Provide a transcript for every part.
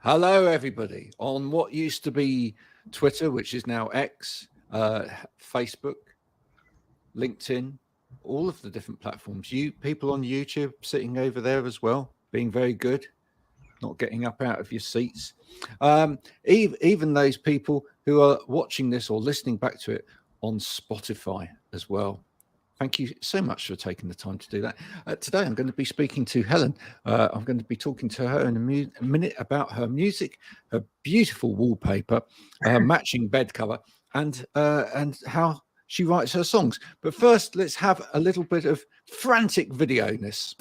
Hello, everybody, on what used to be Twitter, which is now X, Facebook, LinkedIn, all of the different platforms. You people on YouTube sitting over there as well, being very good, not getting up out of your seats. Even those people who are watching this or listening back to it on Spotify as well. Thank you so much for taking the time to do that. Today, I'm going to be speaking to Helen. I'm going to be talking to her in a minute about her music, her beautiful wallpaper, her matching bed cover, and how she writes her songs. But first, let's have a little bit of frantic video-ness.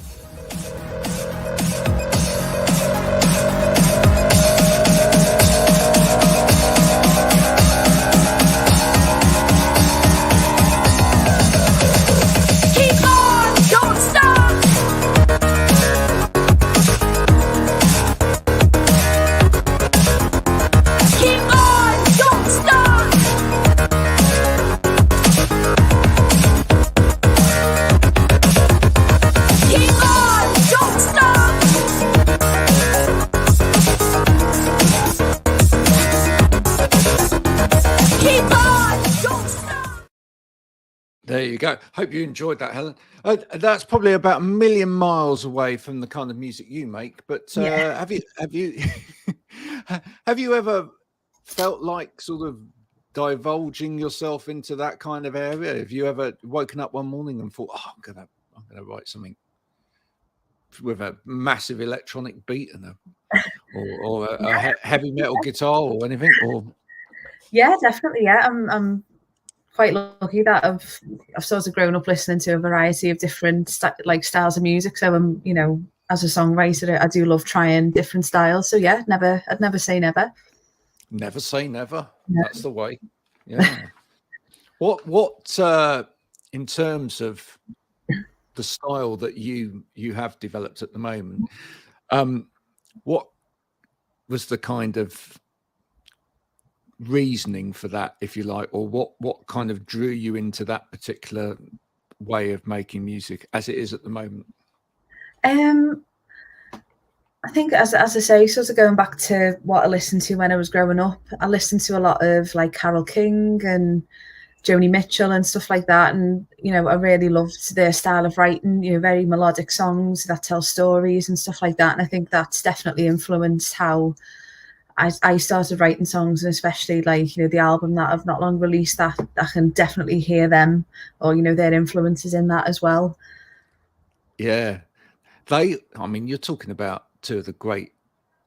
There you go. Hope you enjoyed that, Helen. That's probably about 1,000,000 miles away from the kind of music you make. But have you have you ever felt like sort of divulging yourself into that kind of area? Have you ever woken up one morning and thought, "Oh, I'm gonna write something with a massive electronic beat and a heavy metal guitar or anything?" Or yeah, definitely. Yeah, I'm quite lucky that I've sort of grown up listening to a variety of different styles of music. So as a songwriter, I do love trying different styles. So yeah, I'd never say never. Never say never. No. That's the way. Yeah. What in terms of the style that you have developed at the moment, what was the kind of reasoning for that, if you like, or what kind of drew you into that particular way of making music as it is at the moment? I think, as I say, sort of going back to what I listened to when I was growing up, I listened to a lot of like Carole King and Joni Mitchell and stuff like that, and I really loved their style of writing, very melodic songs that tell stories and stuff like that. And I think that's definitely influenced how I started writing songs, and especially the album that I've not long released, that I can definitely hear them or their influences in that as well. Yeah, you're talking about two of the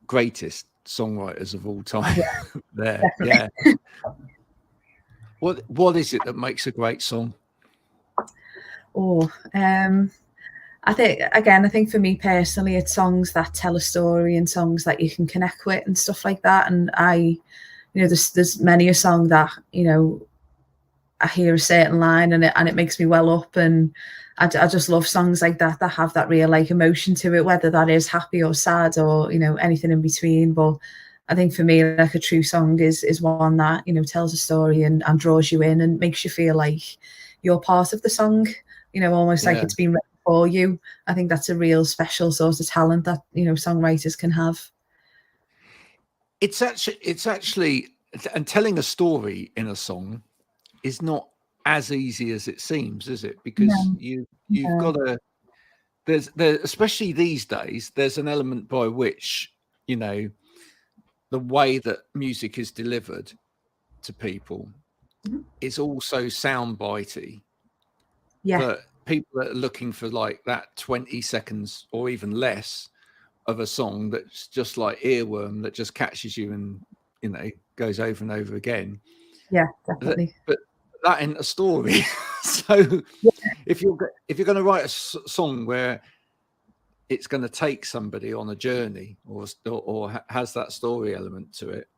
greatest songwriters of all time. Yeah, there. Definitely. Yeah. What is it that makes a great song? I think for me personally, it's songs that tell a story and songs that you can connect with and stuff like that. And there's many a song that, I hear a certain line and it makes me well up, and I just love songs like that have that real emotion to it, whether that is happy or sad or, anything in between. But I think for me, like a true song is one that, tells a story and draws you in and makes you feel like you're part of the song, almost like it's been written for you. I think that's a real special sort of talent that, songwriters can have. It's actually, and telling a story in a song is not as easy as it seems, is it? Because you've got to, there's especially these days, there's an element by which, the way that music is delivered to people is also soundbitey. Yeah. But people are looking for like that 20 seconds or even less of a song that's just like earworm that just catches you and goes over and over again. Yeah, definitely. But that in a story. So if you're going to write a song where it's going to take somebody on a journey or has that story element to it,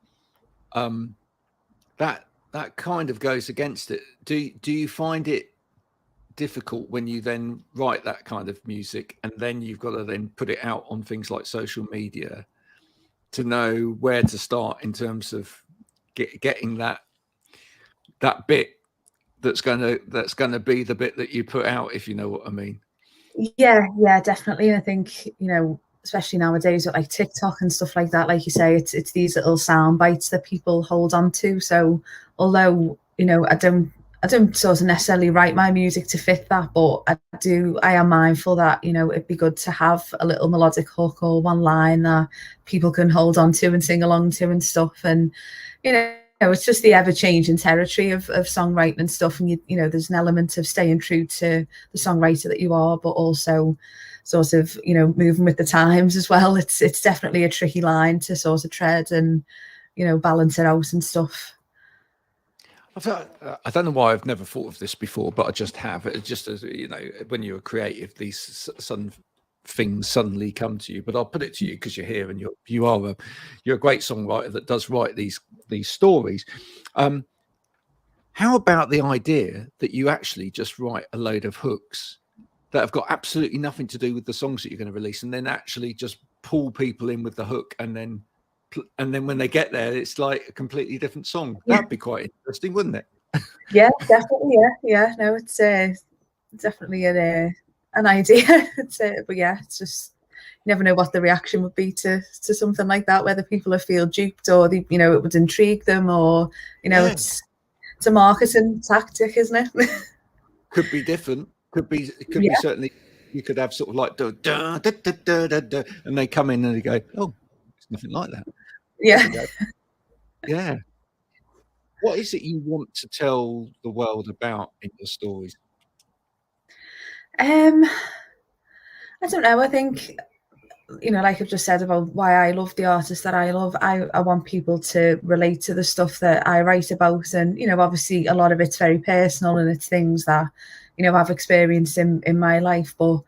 that kind of goes against it. Do you find it difficult when you then write that kind of music and then you've got to then put it out on things like social media to know where to start in terms of getting that bit that's going to be the bit that you put out, if you know what I mean? Yeah, definitely. I think especially nowadays with like TikTok and stuff like that, like you say, it's these little sound bites that people hold on to. So although, you know, I don't sort of necessarily write my music to fit that, but I am mindful that, you know, it'd be good to have a little melodic hook or one line that people can hold on to and sing along to and stuff. And, you know, it's just the ever-changing territory of songwriting and stuff. And, you know, there's an element of staying true to the songwriter that you are, but also sort of, you know, moving with the times as well. It's definitely a tricky line to sort of tread and, you know, balance it out and stuff. I don't know why I've never thought of this before, but I just have. It just as, you know, when you're creative, these sudden things suddenly come to you. But I'll put it to you because you're here and you're a great songwriter that does write these stories. How about the idea that you actually just write a load of hooks that have got absolutely nothing to do with the songs that you're going to release, and then actually just pull people in with the hook, and then when they get there, it's like a completely different song. Yeah. That'd be quite interesting, wouldn't it? Yeah, definitely. Yeah. No, it's definitely an idea. But yeah, it's just, you never know what the reaction would be to something like that, whether people feel duped or they, you know, it would intrigue them, or, you know, it's a marketing tactic, isn't it? Could be different. Could be certainly. You could have sort of like da, da, da, da, da, da, da, and they come in and they go, oh, it's nothing like that. Yeah. Yeah. What is it you want to tell the world about in your stories? I don't know. I think, you know, like I've just said about why I love the artists that I love, I want people to relate to the stuff that I write about. And, you know, obviously a lot of it's very personal and it's things that, you know, I've experienced in my life. But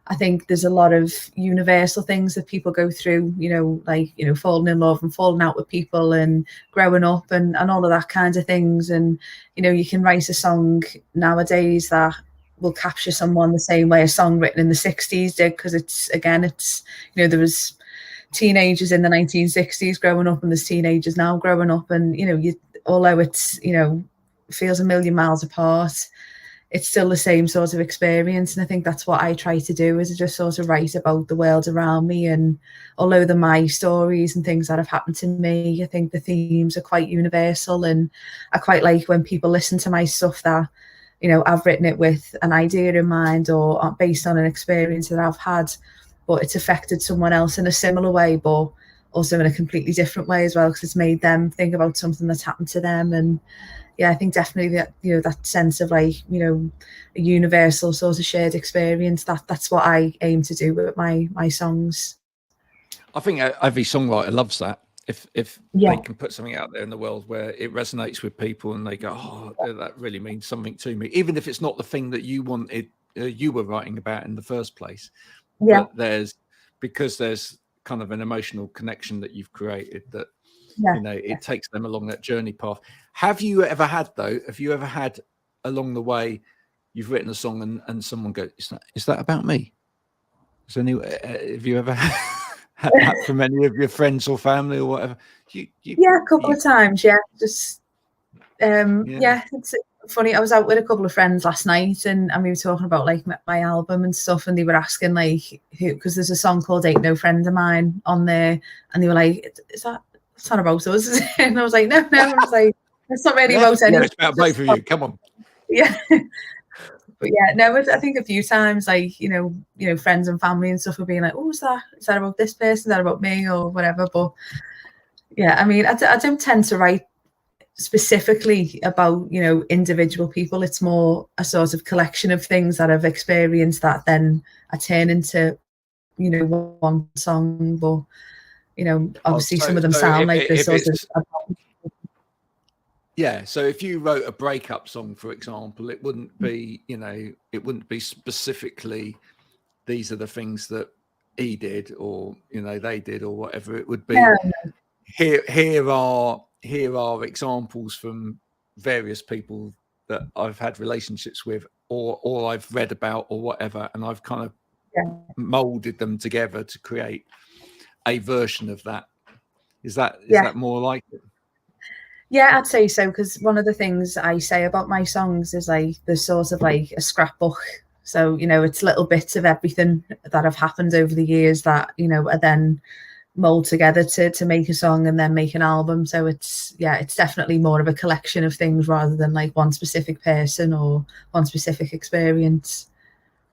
I think there's a lot of universal things that people go through, you know, like, you know, falling in love and falling out with people and growing up and all of that kind of things. And, you know, you can write a song nowadays that will capture someone the same way a song written in the 60s did, because it's, you know, there was teenagers in the 1960s growing up and there's teenagers now growing up, and, you know, although it's, you know, feels a million miles apart, it's still the same sort of experience. And I think that's what I try to do, is just sort of write about the world around me. And although they're my stories and things that have happened to me, I think the themes are quite universal. And I quite like when people listen to my stuff that, you know, I've written it with an idea in mind or based on an experience that I've had, but it's affected someone else in a similar way, but also in a completely different way as well, because it's made them think about something that's happened to them. And yeah, I think definitely that, you know, that sense of like, you know, a universal sort of shared experience, that's what I aim to do with my songs. I think every songwriter loves that. If they can put something out there in the world where it resonates with people and they go, oh, that really means something to me, even if it's not the thing that you wanted, you were writing about in the first place. Yeah. But because there's kind of an emotional connection that you've created that, you know, it takes them along that journey path. Have you ever had along the way, you've written a song and someone goes, is that about me? Have you ever had that from any of your friends or family or whatever? A couple of times. Yeah. Just, it's funny. I was out with a couple of friends last night and we were talking about like my album and stuff, and they were asking like who, because there's a song called Ain't No Friend of Mine on there, and they were like, it's not about us. And I was like, no. I was like, it's not really about anyone. It's about both of you. Come on. Yeah. But yeah, no, I think a few times, like, you know, friends and family and stuff are being like, oh, is that about this person? Is that about me or whatever? But yeah, I mean, I don't tend to write specifically about, you know, individual people. It's more a sort of collection of things that I've experienced that then I turn into, you know, one song. But, you know, obviously some of them sound like this sort of. Yeah, so if you wrote a breakup song, for example, it wouldn't be, you know, it wouldn't be specifically these are the things that he did or, you know, they did or whatever. It would be here are examples from various people that I've had relationships with or I've read about or whatever, and I've kind of molded them together to create a version of that. Is that more like it? Yeah, I'd say so, because one of the things I say about my songs is like there's sort of like a scrapbook So, you know, it's little bits of everything that have happened over the years that, you know, are then mold together to make a song and then make an album. So it's definitely more of a collection of things rather than like one specific person or one specific experience.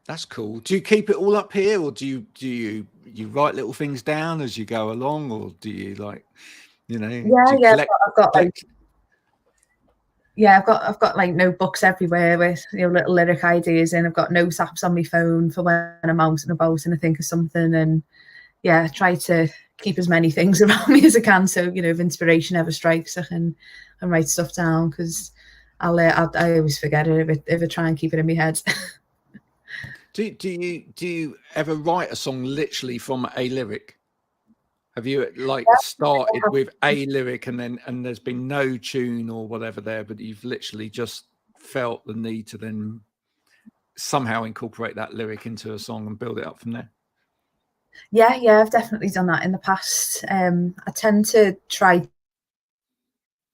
That's cool. Do you keep it all up here, or do you write little things down as you go along, or do you like, you know, do you collect? I've got like I've got like notebooks everywhere with, you know, little lyric ideas in. I've got notes apps on my phone for when I'm out and about and I think of something, and I try to keep as many things around me as I can. So, you know, if inspiration ever strikes, I can write stuff down, because I always forget it if I try and keep it in my head. Do you ever write a song literally from a lyric? Have you like started with a lyric and there's been no tune or whatever there, but you've literally just felt the need to then somehow incorporate that lyric into a song and build it up from there? Yeah, I've definitely done that in the past. I tend to try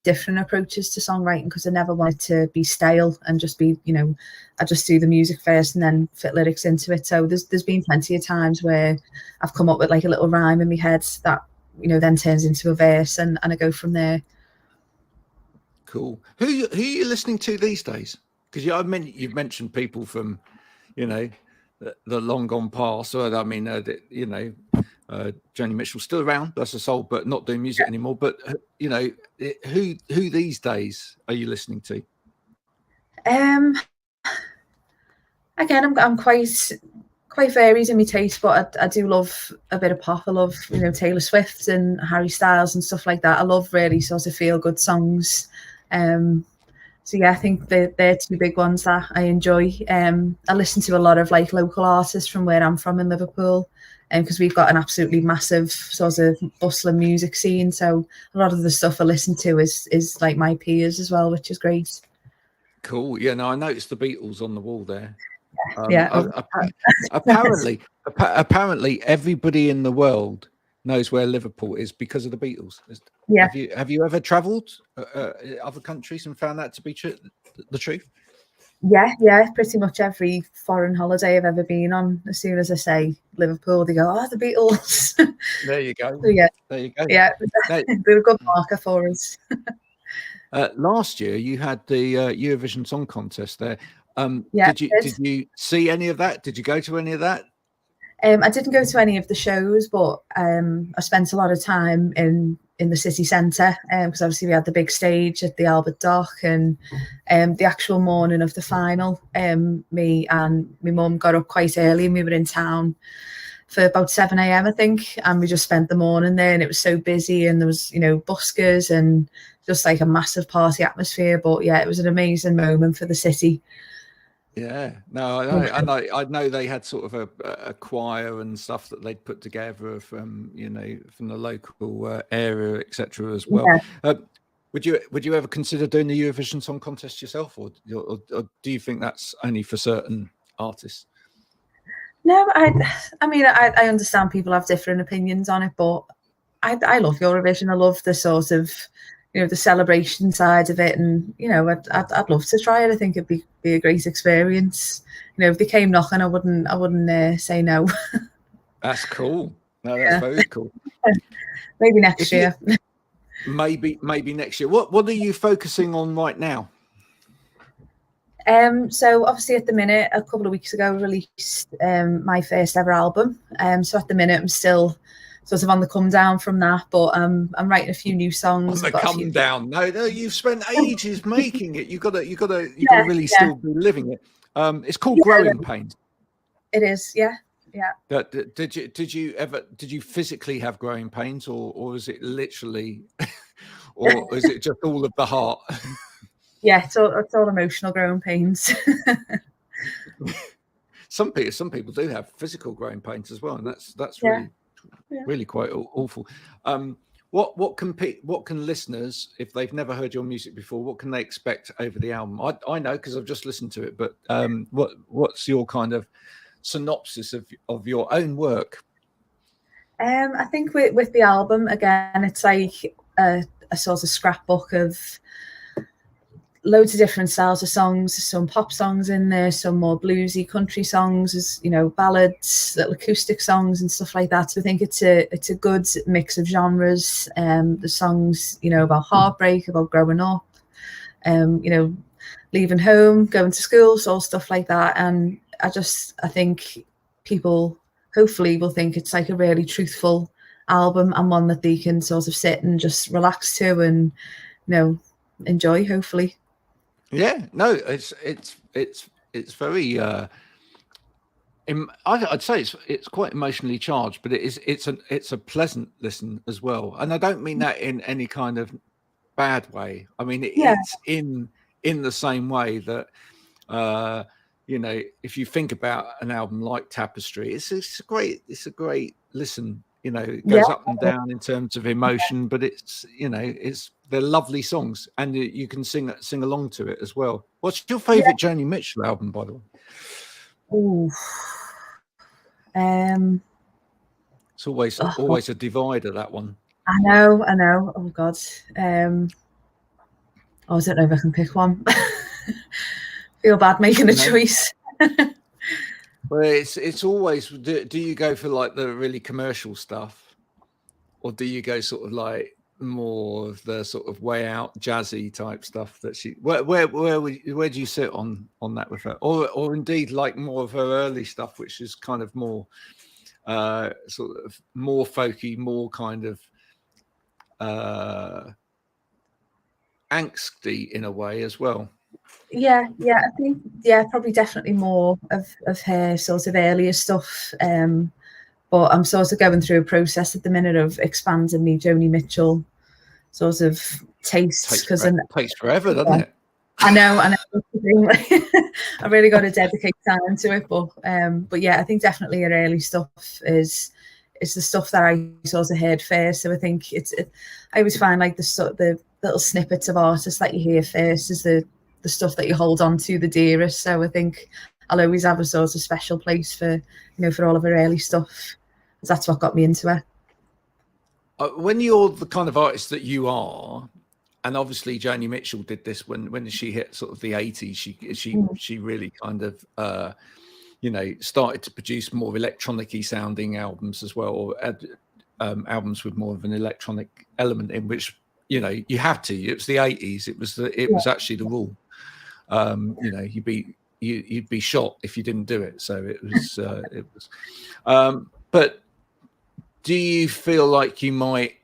different approaches to songwriting because I never wanted to be stale and just be, you know, I just do the music first and then fit lyrics into it. So there's been plenty of times where I've come up with like a little rhyme in my head that, you know, then turns into a verse, and I go from there. Cool. Who are you listening to these days? Because you've mentioned people from, you know, the long gone past. So I mean, you know, Joni Mitchell's still around, bless her soul, but not doing music anymore. But you know, who these days are you listening to? Again, I'm quite varied in my taste, but I do love a bit of pop. I love, you know, Taylor Swift and Harry Styles and stuff like that. I love really sort of feel good songs. So yeah, I think they're two big ones that I enjoy. I listen to a lot of like local artists from where I'm from in Liverpool, because we've got an absolutely massive sort of bustling music scene. So a lot of the stuff I listen to is like my peers as well, which is great. Cool. Yeah, no, I noticed the Beatles on the wall there. Apparently, everybody in the world knows where Liverpool is because of the Beatles. Yeah. Have you ever travelled other countries and found that to be the truth? Yeah, pretty much every foreign holiday I've ever been on, as soon as I say Liverpool, they go, "Oh, the Beatles." There you go. So, yeah, there you go. Yeah, they're a good marker for us. Last year, you had the Eurovision Song Contest there. Did you see any of that? Did you go to any of that? I didn't go to any of the shows, but I spent a lot of time in the city centre, because obviously we had the big stage at the Albert Dock, and the actual morning of the final, me and my mum got up quite early and we were in town for about 7 a.m. I think, and we just spent the morning there, and it was so busy, and there was, you know, buskers and just like a massive party atmosphere. But yeah, it was an amazing moment for the city. Yeah, no, I know they had sort of a choir and stuff that they'd put together from, you know, from the local area, etc. as well. Yeah. Would you ever consider doing the Eurovision Song Contest yourself, or do you think that's only for certain artists? No, I mean, I understand people have different opinions on it, but I love Eurovision. I love the sort of, you know, the celebration side of it, and you know, I'd love to try it. I think it'd be a great experience. You know, if they came knocking, I wouldn't say no. That's cool. No, that's very cool. Maybe next year. Maybe next year. What are you focusing on right now? So obviously at the minute, a couple of weeks ago, I released my first ever album. So at the minute, I'm still sort of on the come down from that, but I'm writing a few new songs. On the come down? No, you've spent ages making it. You gotta really still be living it. It's called Growing Pains. It is, yeah. Did you physically have growing pains, or is it literally, or is it just all of the heart? Yeah, it's all emotional growing pains. Some people do have physical growing pains as well, and that's really quite awful. What can listeners, if they've never heard your music before, what can they expect over the album? I know because I've just listened to it, but what's your kind of synopsis of your own work? I think with the album, again, it's like a sort of scrapbook of loads of different styles of songs, some pop songs in there, some more bluesy country songs, as you know, ballads, little acoustic songs and stuff like that. So I think it's a good mix of genres. The songs, you know, about heartbreak, about growing up, you know, leaving home, going to school, so all stuff like that. And I think people hopefully will think it's like a really truthful album and one that they can sort of sit and just relax to and, you know, enjoy, hopefully. Yeah, no, it's very I'd say it's quite emotionally charged, but it's a pleasant listen as well. And I don't mean that in any kind of bad way. I mean it's in the same way that you know, if you think about an album like Tapestry, it's a great listen. You know, it goes up and down in terms of emotion, but it's, you know, they're lovely songs, and you can sing along to it as well. What's your favorite Joni Mitchell album, by the way? Ooh. It's always a divider, that one. I know. Oh God. I don't know if I can pick one. Feel bad making a choice. Well, it's always. Do you go for like the really commercial stuff, or do you go sort of like more of the sort of way out jazzy type stuff that she? Where do you sit on that with her, or indeed like more of her early stuff, which is kind of more sort of more folky, more kind of angsty in a way as well? Yeah, I think probably definitely more of her sort of earlier stuff. But I'm sort of going through a process at the minute of expanding me Joni Mitchell sort of tastes, because takes forever, doesn't it? I know. I really got to dedicate time to it, but yeah, I think definitely her early stuff is the stuff that I sort of heard first. So I think I always find like the little snippets of artists that you hear first is the stuff that you hold on to the dearest. So I think I'll always have a sort of special place for, you know, for all of her early stuff, because that's what got me into her. When you're the kind of artist that you are, and obviously Joni Mitchell did this when she hit sort of the 80s, she really kind of you know, started to produce more electronic-y sounding albums as well, or albums with more of an electronic element in, which, you know, you have to. It was the 80s. It was actually the rule. You know, you'd be shot if you didn't do it. So it was. But do you feel like you might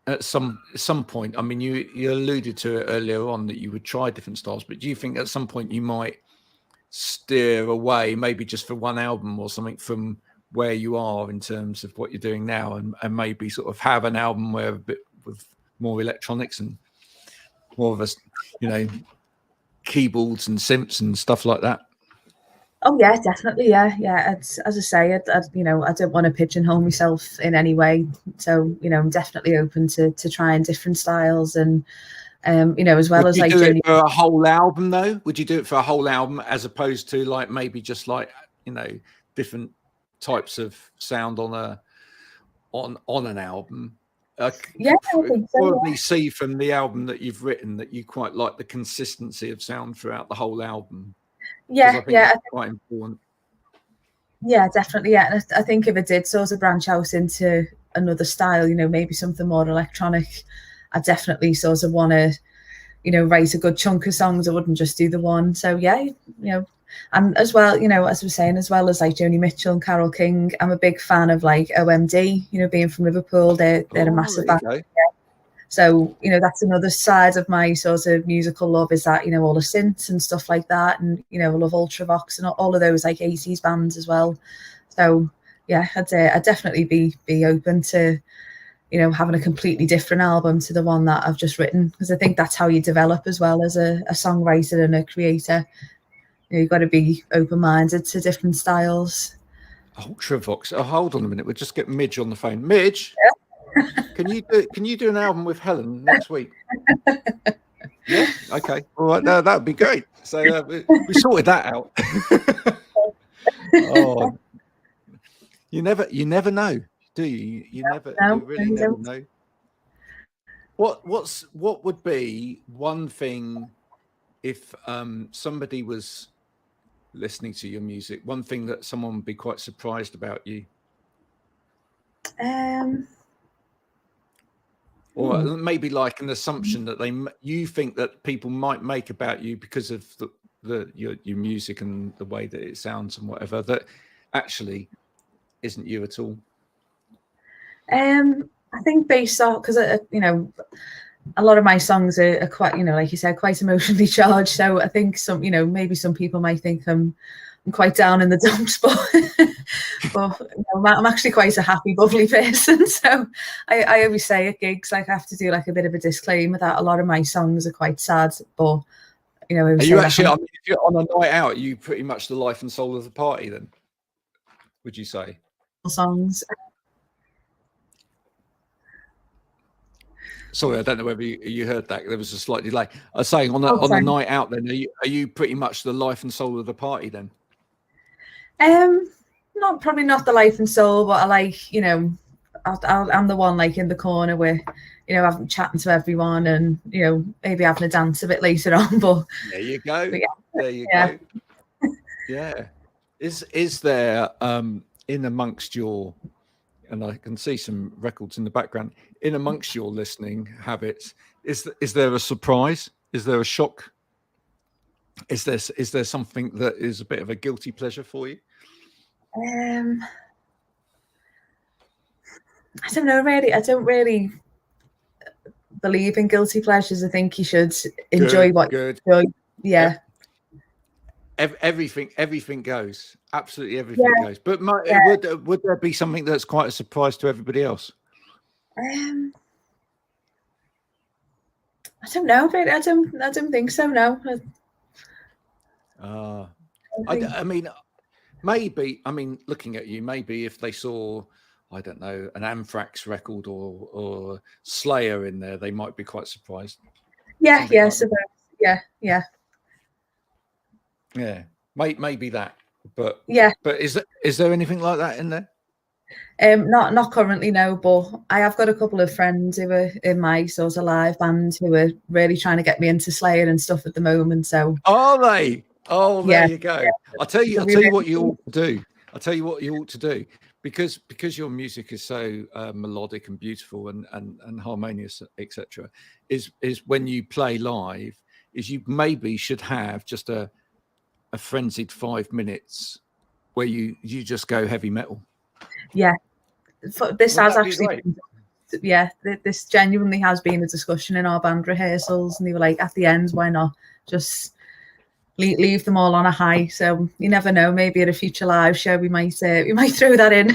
at some point? I mean, you alluded to it earlier on that you would try different styles, but do you think at some point you might steer away, maybe just for one album or something, from where you are in terms of what you're doing now, and maybe sort of have an album where a bit with more electronics and more of a, you know, keyboards and synths and stuff like that? Oh yeah, definitely. Yeah. As I say, you know, I don't want to pigeonhole myself in any way. So, you know, I'm definitely open to trying different styles, and you know, as well as like. Would you do it for a whole album though? Would you do it for a whole album as opposed to like maybe just like, you know, different types of sound on an album? Yeah, I think so, probably see from the album that you've written that you quite like the consistency of sound throughout the whole album. Yeah, I think that's quite important. Yeah, definitely. Yeah, and I think if it did sort of branch out into another style, you know, maybe something more electronic, I definitely sort of want to, you know, write a good chunk of songs. I wouldn't just do the one. So yeah, you know, and as well, you know, as we're saying, as well as like Joni Mitchell and Carole King, I'm a big fan of like OMD. You know, being from Liverpool, they're a massive band. Yeah. So, you know, that's another side of my sort of musical love, is that, you know, all the synths and stuff like that. And, you know, I love Ultravox and all of those like 80s bands as well. So, yeah, I'd definitely be open to, you know, having a completely different album to the one that I've just written, because I think that's how you develop as well as a songwriter and a creator. You know, you've got to be open-minded to different styles. Ultravox. Oh, hold on a minute. We'll just get Midge on the phone. Midge, can you do an album with Helen next week? Yeah. Okay. All right. No, that would be great. So we sorted that out. Oh, you never know, do you? You really never know. What would be one thing if somebody was listening to your music, one thing that someone would be quite surprised about you? Or maybe like an assumption that you think that people might make about you because of your music and the way that it sounds and whatever, that actually isn't you at all. I think based on, because you know, a lot of my songs are quite, you know, like you said, quite emotionally charged. So I think some, you know, maybe some people might think I'm quite down in the dumps, but you know, I'm actually quite a happy, bubbly person. So I always say at gigs, like, I have to do like a bit of a disclaimer that a lot of my songs are quite sad. But you know, are you actually? I mean, if you're on a night out, are you pretty much the life and soul of the party then? Would you say? Songs. Sorry, I don't know whether you heard that. There was a slight delay. I was saying on a night out, then are you pretty much the life and soul of the party then? Probably not the life and soul, but I like, you know, I'm the one like in the corner where, you know, I'm chatting to everyone and, you know, maybe having a dance a bit later on. But there you go. Yeah. There you go. Yeah. Is there in amongst your, and I can see some records in the background, in amongst your listening habits, is there a surprise? Is there a shock? Is there something that is a bit of a guilty pleasure for you? I don't know, really. I don't really believe in guilty pleasures. I think you should enjoy what you enjoy. Yeah. Everything goes. Absolutely everything goes. But would there be something that's quite a surprise to everybody else? I don't know, really. I don't think so. No. I mean, maybe. I mean, looking at you, maybe if they saw, I don't know, an Anthrax record or Slayer in there, they might be quite surprised. Yeah. Yeah. Yeah. Yeah. Maybe that. But yeah. But is there anything like that in there? Not currently, no, but I have got a couple of friends who are in my sort of live band who are really trying to get me into Slayer and stuff at the moment. So are they? Oh, there you go. Yeah. I'll tell you what you ought to do. I'll tell you what you ought to do, because your music is so melodic and beautiful and harmonious, etc. Is when you play live, is you maybe should have just a frenzied 5 minutes where you just go heavy metal. Yeah, this has actually this genuinely has been a discussion in our band rehearsals, and they were like, at the end, why not just leave them all on a high? So you never know, maybe at a future live show we might throw that in.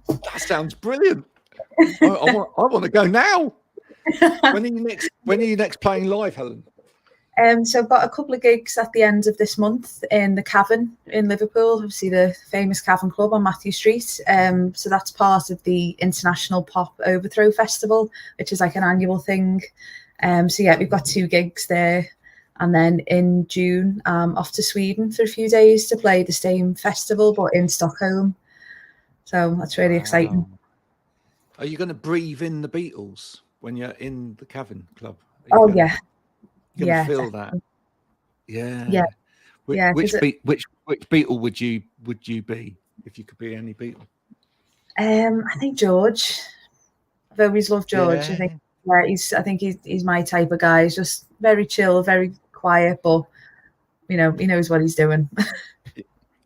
That sounds brilliant. I want to go now. When are you next playing live, Helen? So I've got a couple of gigs at the end of this month in the Cavern in Liverpool, obviously the famous Cavern Club on Matthew Street. So that's part of the International Pop Overthrow Festival, which is like an annual thing. So yeah, we've got 2 gigs there. And then in June, off to Sweden for a few days to play the same festival, but in Stockholm. So that's really exciting. Are you going to breathe in the Beatles when you're in the Cavern Club? Yeah. You're gonna feel that. Yeah. Which Beatle would you be if you could be any Beatle? I think George. I've always loved George. Yeah. I think he's my type of guy. He's just very chill, very quiet, but you know, he knows what he's doing.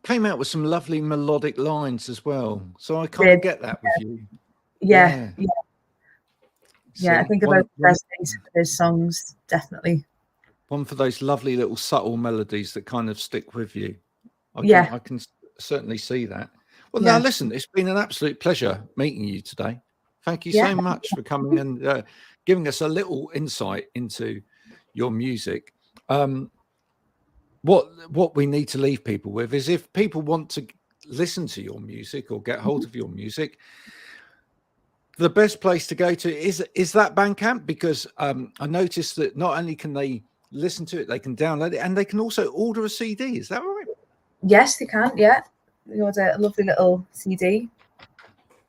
Came out with some lovely melodic lines as well. So I kind of get that with you. Yeah. I think about the best things for his songs, definitely. One for those lovely little subtle melodies that kind of stick with you. I can certainly see that. Well, now listen, it's been an absolute pleasure meeting you today. Thank you so much for coming and giving us a little insight into your music. What we need to leave people with is, if people want to listen to your music or get hold of your music, the best place to go to is that Bandcamp, because I noticed that not only can they listen to it, they can download it, and they can also order a CD. Is that right? Yes, they can. Yeah, you order a lovely little CD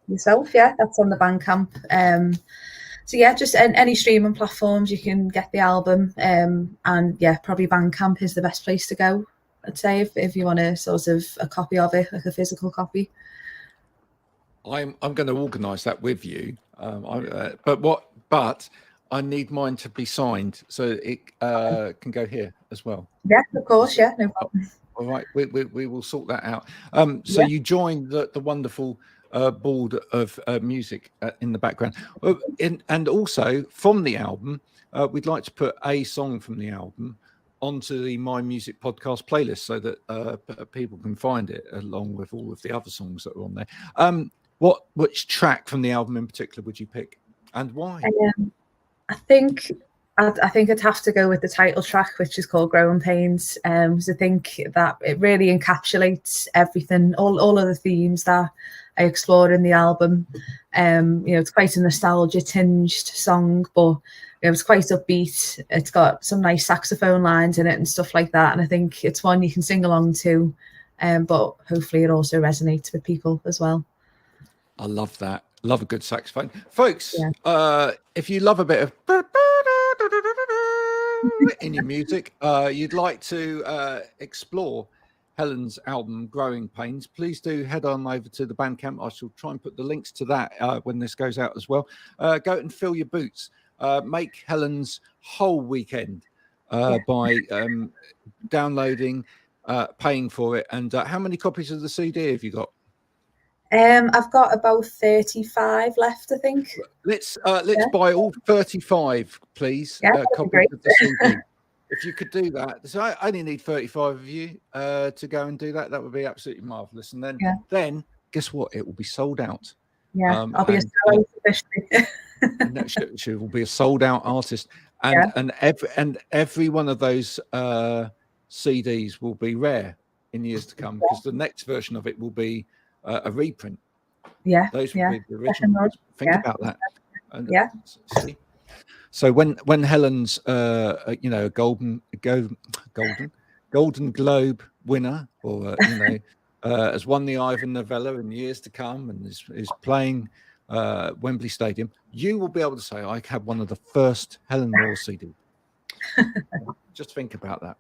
yourself. Yeah, that's on the Bandcamp. So yeah, just any streaming platforms you can get the album, and yeah, probably Bandcamp is the best place to go, I'd say, if you want a sort of a copy of it, like a physical copy. I'm going to organise that with you. But I need mine to be signed so it can go here as well. Yeah, of course. Yeah, no problem. All right, we will sort that out. So Yeah. you joined the wonderful board of music in the background, and also from the album, we'd like to put a song from the album onto the My Music podcast playlist so that people can find it along with all of the other songs that are on there. Which track from the album in particular would you pick, and why? I think I'd have to go with the title track, which is called "Growing Pains," because I think that it really encapsulates everything, all of the themes that I explore in the album. It's quite a nostalgia tinged song, but it's quite upbeat. It's got some nice saxophone lines in it and stuff like that, and I think it's one you can sing along to, but hopefully it also resonates with people as well. I love that. Love a good saxophone. Folks, Yeah. if you love a bit of in your music, you'd like to explore Helen's album, Growing Pains, please do head on over to the Bandcamp. I shall try and put the links to that when this goes out as well. Go and fill your boots. Make Helen's whole weekend by downloading, paying for it. And how many copies of the CD have you got? I've got about 35 left, I think. Let's buy all 35, please. Yeah, copies of the CD. If you could do that, so I only need 35 of you to go and do that. That would be absolutely marvelous. And then guess what? It will be sold out. Yeah, I'll be a sellout officially. And she will be a sold out artist. And every one of those CDs will be rare in years to come, because the next version of it will be a reprint. Yeah, those will be the original. Think about that. And, see? So when Helen's Golden Globe winner, or has won the Ivor Novello in years to come, and is playing Wembley Stadium, you will be able to say, I had one of the first Helen Maw CDs. Just think about that.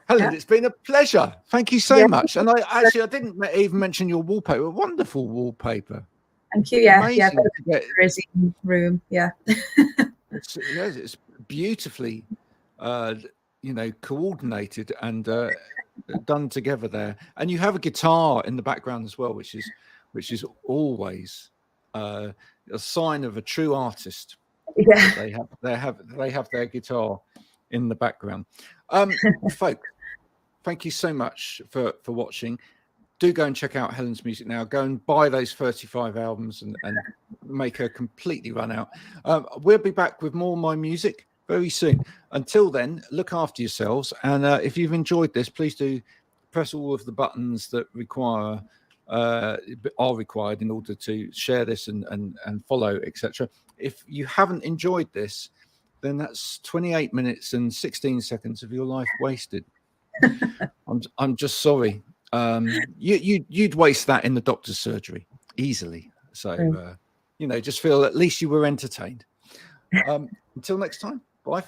Helen, it's been a pleasure. Thank you so much. And I didn't even mention your wallpaper. Wonderful wallpaper. Thank you. Yeah, amazing crazy room. Yeah. It's beautifully, coordinated and done together there. And you have a guitar in the background as well, which is always a sign of a true artist. Yeah. They have their guitar in the background. Folks, thank you so much for watching. Do go and check out Helen's music now. Go and buy those 35 albums and make her completely run out. We'll be back with more of my music very soon. Until then, look after yourselves. And if you've enjoyed this, please do press all of the buttons that are required in order to share this and follow, etc. If you haven't enjoyed this, then that's 28 minutes and 16 seconds of your life wasted. I'm just sorry. You'd waste that in the doctor's surgery easily. So just feel at least you were entertained. Until next time, bye.